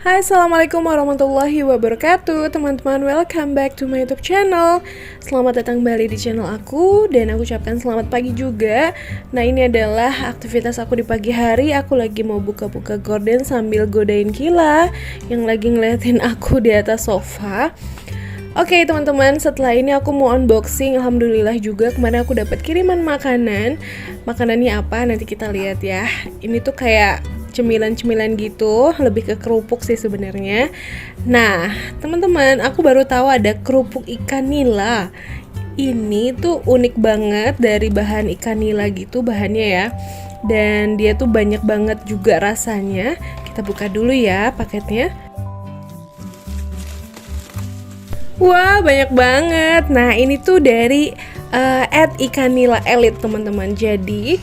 Hai, assalamualaikum warahmatullahi wabarakatuh. Teman-teman, welcome back to my YouTube channel. Selamat datang kembali di channel aku. Dan aku ucapkan selamat pagi juga. Nah, ini adalah aktivitas aku di pagi hari. Aku lagi mau buka-buka gorden sambil godain Kila yang lagi ngeliatin aku di atas sofa. Oke teman-teman, setelah ini aku mau unboxing. Alhamdulillah juga kemarin aku dapat kiriman makanan. Makanannya apa? Nanti kita lihat ya. Ini tuh kayak cemilan-cemilan gitu, lebih ke kerupuk sih sebenarnya. Nah, teman-teman, aku baru tahu ada kerupuk ikan nila. Ini tuh unik banget dari bahan ikan nila gitu bahannya ya. Dan dia tuh banyak banget juga rasanya. Kita buka dulu ya paketnya. Wah, banyak banget. Nah, ini tuh dari Ikan Nila Elite, teman-teman. Jadi,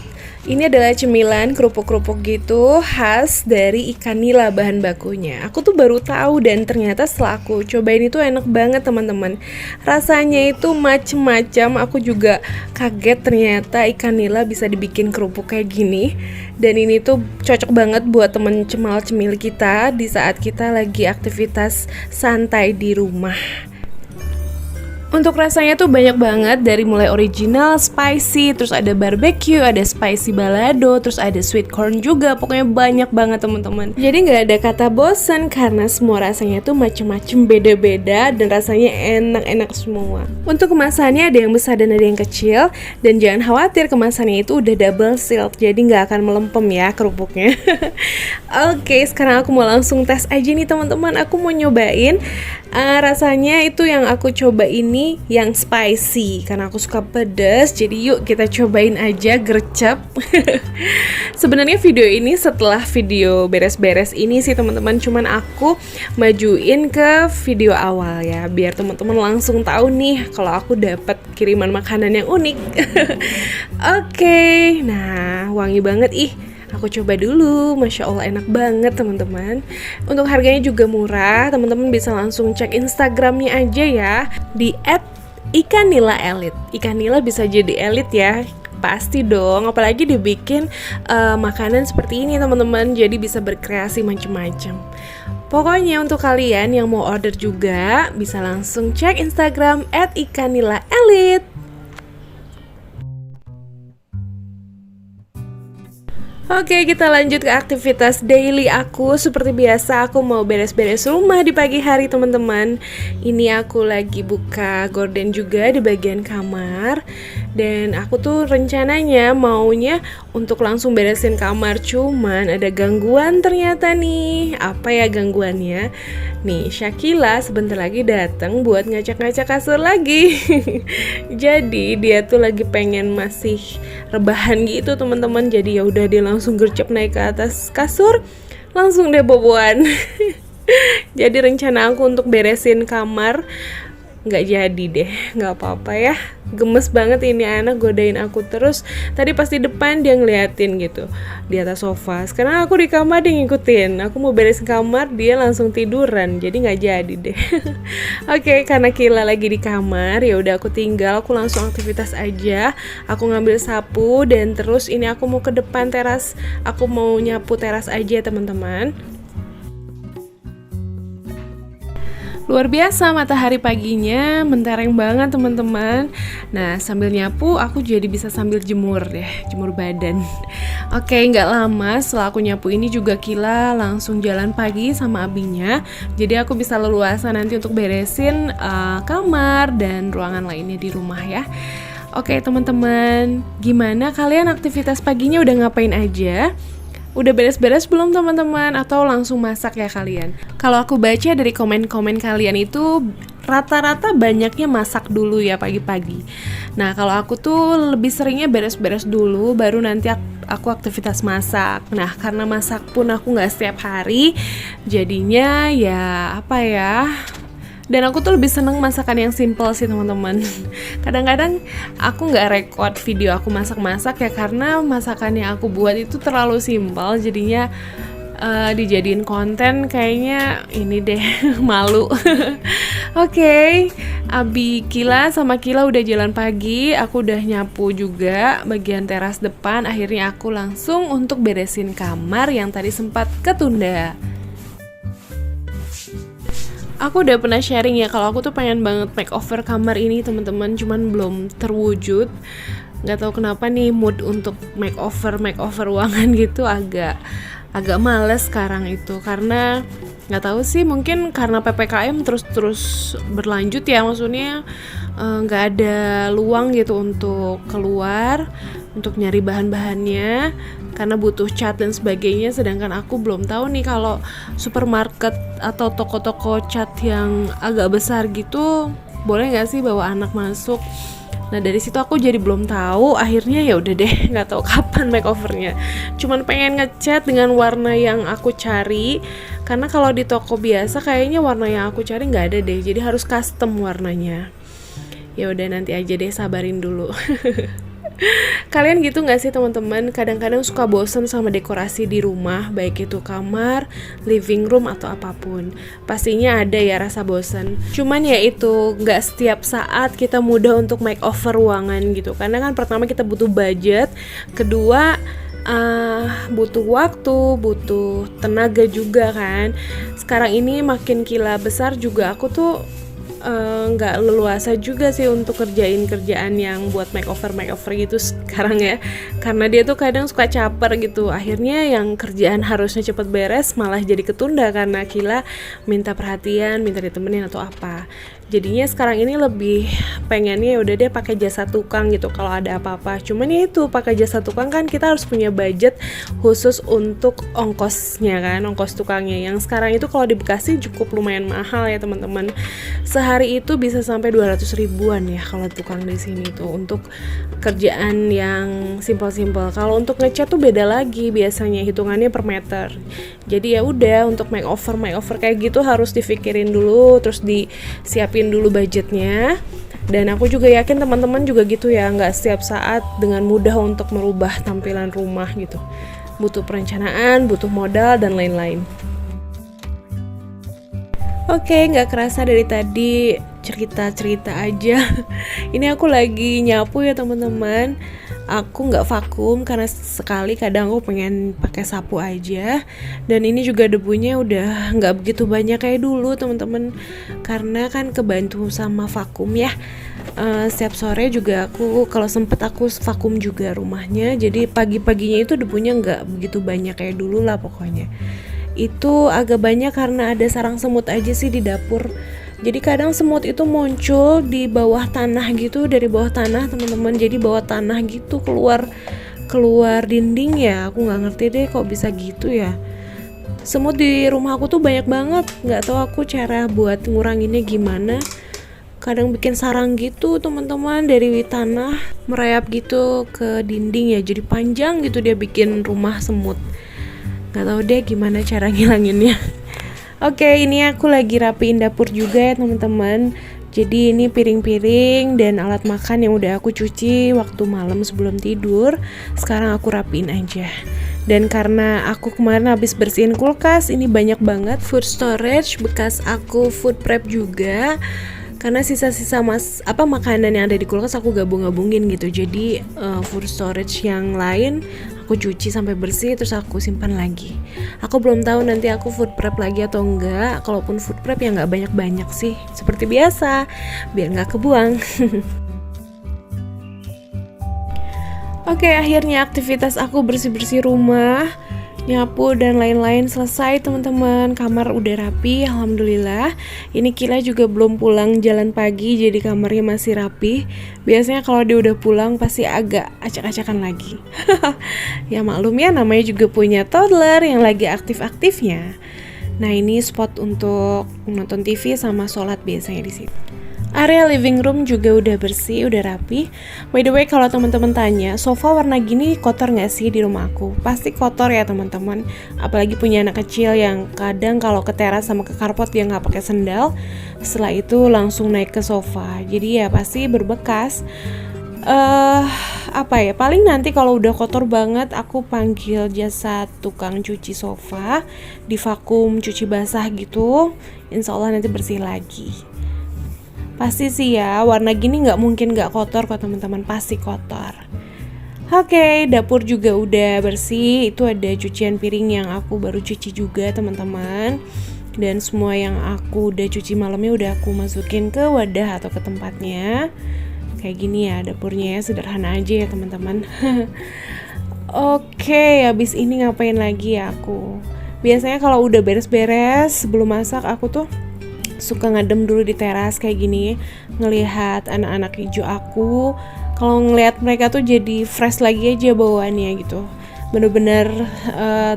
ini adalah cemilan kerupuk-kerupuk gitu khas dari ikan nila bahan bakunya. Aku tuh baru tahu dan ternyata setelah aku cobain itu enak banget, teman-teman. Rasanya itu macem-macem. Aku juga kaget ternyata ikan nila bisa dibikin kerupuk kayak gini. Dan ini tuh cocok banget buat temen cemal-cemil kita di saat kita lagi aktivitas santai di rumah. Untuk rasanya tuh banyak banget, dari mulai original, spicy, terus ada barbecue, ada spicy balado, terus ada sweet corn juga. Pokoknya banyak banget teman-teman. Jadi nggak ada kata bosan karena semua rasanya tuh macem-macem, beda-beda dan rasanya enak-enak semua. Untuk kemasannya ada yang besar dan ada yang kecil, dan jangan khawatir kemasannya itu udah double sealed, jadi nggak akan melempem ya kerupuknya. Oke, sekarang aku mau langsung tes aja nih teman-teman. Aku mau nyobain rasanya itu yang aku coba ini yang spicy karena aku suka pedas. Jadi yuk kita cobain aja gercep. Sebenarnya video ini setelah video beres-beres ini sih teman-teman, cuman aku majuin ke video awal ya biar teman-teman langsung tahu nih kalau aku dapat kiriman makanan yang unik. Oke, nah wangi banget ih. Aku coba dulu, Masya Allah enak banget teman-teman. Untuk harganya juga murah, teman-teman bisa langsung cek Instagramnya aja ya, di @ikannilaelite. Ikan nila bisa jadi elit ya, pasti dong, apalagi dibikin makanan seperti ini teman-teman, jadi bisa berkreasi macam-macam. Pokoknya untuk kalian yang mau order juga, bisa langsung cek Instagram @ikannilaelite. Oke, kita lanjut ke aktivitas daily aku. Seperti biasa, aku mau beres-beres rumah di pagi hari, teman-teman. Ini aku lagi buka gorden juga di bagian kamar. Dan aku tuh rencananya maunya untuk langsung beresin kamar, cuman ada gangguan ternyata nih. Apa ya gangguannya? Nih, Syakila sebentar lagi datang buat ngacak-ngacak kasur lagi. Jadi dia tuh lagi pengen masih rebahan gitu, teman-teman. Jadi ya udah dia langsung gercep naik ke atas kasur, langsung deh boboan. Jadi rencana aku untuk beresin kamar nggak jadi deh, nggak apa-apa ya. Gemes banget ini anak godain aku terus. Tadi pas di depan dia ngeliatin gitu di atas sofa. Sekarang aku di kamar dia ngikutin. Aku mau beresin kamar dia langsung tiduran. Jadi nggak jadi deh. Oke, karena Kila lagi di kamar, ya udah aku tinggal. Aku langsung aktivitas aja. Aku ngambil sapu dan terus ini aku mau ke depan teras. Aku mau nyapu teras aja teman-teman. Luar biasa matahari paginya, mentereng banget teman-teman. Nah sambil nyapu aku jadi bisa sambil jemur deh, jemur badan. Oke, nggak lama setelah aku nyapu ini juga Kila langsung jalan pagi sama abinya. Jadi aku bisa leluasa nanti untuk beresin kamar dan ruangan lainnya di rumah ya. Oke teman-teman, gimana kalian aktivitas paginya udah ngapain aja? Udah beres-beres belum teman-teman? Atau langsung masak ya kalian? Kalau aku baca dari komen-komen kalian itu rata-rata banyaknya masak dulu ya pagi-pagi. Nah kalau aku tuh lebih seringnya beres-beres dulu, baru nanti aku aktivitas masak. Nah karena masak pun aku nggak setiap hari, jadinya ya apa ya, dan aku tuh lebih seneng masakan yang simple sih teman-teman. Kadang-kadang aku nggak record video aku masak-masak ya karena masakan yang aku buat itu terlalu simple, jadinya dijadiin konten kayaknya ini deh malu. Oke, Abi Kila sama Kila udah jalan pagi, aku udah nyapu juga bagian teras depan. Akhirnya aku langsung untuk beresin kamar yang tadi sempat ketunda. Aku udah pernah sharing ya kalau aku tuh pengen banget makeover kamar ini teman-teman, cuman belum terwujud. Nggak tahu kenapa nih mood untuk makeover ruangan gitu agak males sekarang itu, karena nggak tahu sih, mungkin karena PPKM terus berlanjut ya, maksudnya nggak ada luang gitu untuk keluar untuk nyari bahan-bahannya karena butuh cat dan sebagainya, sedangkan aku belum tahu nih kalau supermarket atau toko-toko cat yang agak besar gitu boleh nggak sih bawa anak masuk. Nah dari situ aku jadi belum tahu, akhirnya ya udah deh nggak tahu kapan makeovernya. Cuman pengen ngecat dengan warna yang aku cari, karena kalau di toko biasa kayaknya warna yang aku cari nggak ada deh, jadi harus custom warnanya. Ya udah nanti aja deh, sabarin dulu. Kalian gitu nggak sih teman-teman? Kadang-kadang suka bosen sama dekorasi di rumah, baik itu kamar, living room atau apapun. Pastinya ada ya rasa bosen. Cuman ya itu nggak setiap saat kita mudah untuk makeover ruangan gitu. Karena kan pertama kita butuh budget, kedua butuh waktu, butuh tenaga juga kan. Sekarang ini makin gila besar juga aku tuh nggak leluasa juga sih untuk kerjain kerjaan yang buat makeover gitu sekarang ya, karena dia tuh kadang suka caper gitu, akhirnya yang kerjaan harusnya cepet beres malah jadi ketunda karena Kila minta perhatian, minta ditemenin atau apa. Jadinya sekarang ini lebih pengennya udah deh pakai jasa tukang gitu kalau ada apa-apa. Cuman ya itu, pakai jasa tukang kan kita harus punya budget khusus untuk ongkosnya kan, ongkos tukangnya. Yang sekarang itu kalau di Bekasi cukup lumayan mahal ya teman-teman. Sehari itu bisa sampai 200 ribuan ya kalau tukang di sini tuh untuk kerjaan yang simpel-simpel. Kalau untuk ngecat tuh beda lagi, biasanya hitungannya per meter. Jadi ya udah, untuk makeover kayak gitu harus dipikirin dulu, terus disiapin dulu budgetnya. Dan aku juga yakin teman-teman juga gitu ya, nggak setiap saat dengan mudah untuk merubah tampilan rumah gitu. Butuh perencanaan, butuh modal dan lain-lain. Oke, nggak kerasa dari tadi cerita aja. Ini aku lagi nyapu ya teman-teman. Aku nggak vakum karena sekali kadang aku pengen pakai sapu aja. Dan ini juga debunya udah nggak begitu banyak kayak dulu teman-teman, karena kan kebantu sama vakum ya. Setiap sore juga aku kalau sempet aku vakum juga rumahnya. Jadi pagi-paginya itu debunya nggak begitu banyak kayak dulu lah pokoknya. Itu agak banyak karena ada sarang semut aja sih di dapur. Jadi kadang semut itu muncul di bawah tanah gitu, dari bawah tanah teman-teman. Jadi bawah tanah gitu keluar dinding ya. Aku nggak ngerti deh kok bisa gitu ya. Semut di rumah aku tuh banyak banget. Nggak tahu aku cara buat nguranginnya gimana. Kadang bikin sarang gitu teman-teman dari tanah merayap gitu ke dinding ya. Jadi panjang gitu dia bikin rumah semut. Nggak tahu deh gimana cara ngilanginnya. Oke, ini aku lagi rapiin dapur juga ya teman-teman. Jadi ini piring-piring dan alat makan yang udah aku cuci waktu malam sebelum tidur. Sekarang aku rapiin aja. Dan karena aku kemarin habis bersihin kulkas, ini banyak banget food storage bekas aku food prep juga. Karena sisa-sisa makanan yang ada di kulkas aku gabung-gabungin gitu. Jadi food storage yang lain aku cuci sampai bersih terus aku simpan lagi. Aku belum tahu nanti aku food prep lagi atau enggak. Kalaupun food prep ya nggak banyak-banyak sih, seperti biasa, biar nggak kebuang. Oke, akhirnya aktivitas aku bersih-bersih rumah, nyapu dan lain-lain selesai teman-teman. Kamar udah rapi, alhamdulillah. Ini Kila juga belum pulang jalan pagi, jadi kamarnya masih rapi. Biasanya kalau dia udah pulang pasti agak acak-acakan lagi. Ya maklum ya, namanya juga punya toddler yang lagi aktif-aktifnya. Nah ini spot untuk nonton TV sama sholat biasanya di sini. Area living room juga udah bersih, udah rapi. By the way, kalau teman-teman tanya, sofa warna gini kotor nggak sih di rumah aku? Pasti kotor ya teman-teman. Apalagi punya anak kecil yang kadang kalau ke teras sama ke carport dia nggak pakai sendal. Setelah itu langsung naik ke sofa. Jadi ya pasti berbekas. Paling nanti kalau udah kotor banget aku panggil jasa tukang cuci sofa, divakum, cuci basah gitu. Insya Allah nanti bersih lagi. Pasti sih ya, warna gini nggak mungkin nggak kotor kok teman-teman, pasti kotor. Oke, dapur juga udah bersih. Itu ada cucian piring yang aku baru cuci juga teman-teman. Dan semua yang aku udah cuci malamnya udah aku masukin ke wadah atau ke tempatnya. Kayak gini ya dapurnya ya, sederhana aja ya teman-teman. Oke, habis ini ngapain lagi ya aku? Biasanya kalau udah beres-beres sebelum masak, aku tuh suka ngadem dulu di teras kayak gini, ngelihat anak-anak hijau aku. Kalau ngelihat mereka tuh jadi fresh lagi aja bawaannya gitu. Bener-bener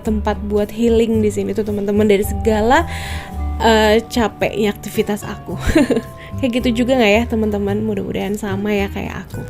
tempat buat healing di sini tuh teman-teman, dari segala capeknya aktivitas aku. Kayak gitu juga nggak ya teman-teman? Mudah-mudahan sama ya kayak aku.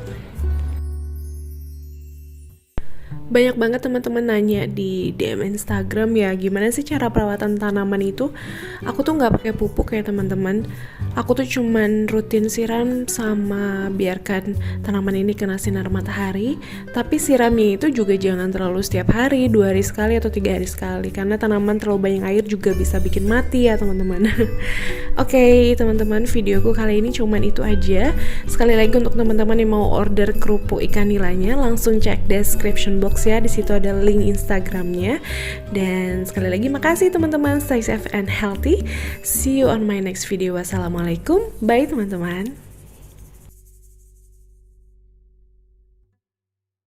Banyak banget teman-teman nanya di DM Instagram ya, gimana sih cara perawatan tanaman itu? Aku tuh nggak pakai pupuk ya teman-teman. Aku tuh cuman rutin siram sama biarkan tanaman ini kena sinar matahari. Tapi siramnya itu juga jangan terlalu setiap hari, 2 hari sekali atau 3 hari sekali. Karena tanaman terlalu banyak air juga bisa bikin mati ya teman-teman. Oke, teman-teman, videoku kali ini cuman itu aja. Sekali lagi untuk teman-teman yang mau order kerupuk ikan nilainya, langsung cek description box ya, di situ ada link Instagramnya. Dan sekali lagi makasih teman-teman, stay safe and healthy. See you on my next video. Wassalamualaikum, bye teman-teman.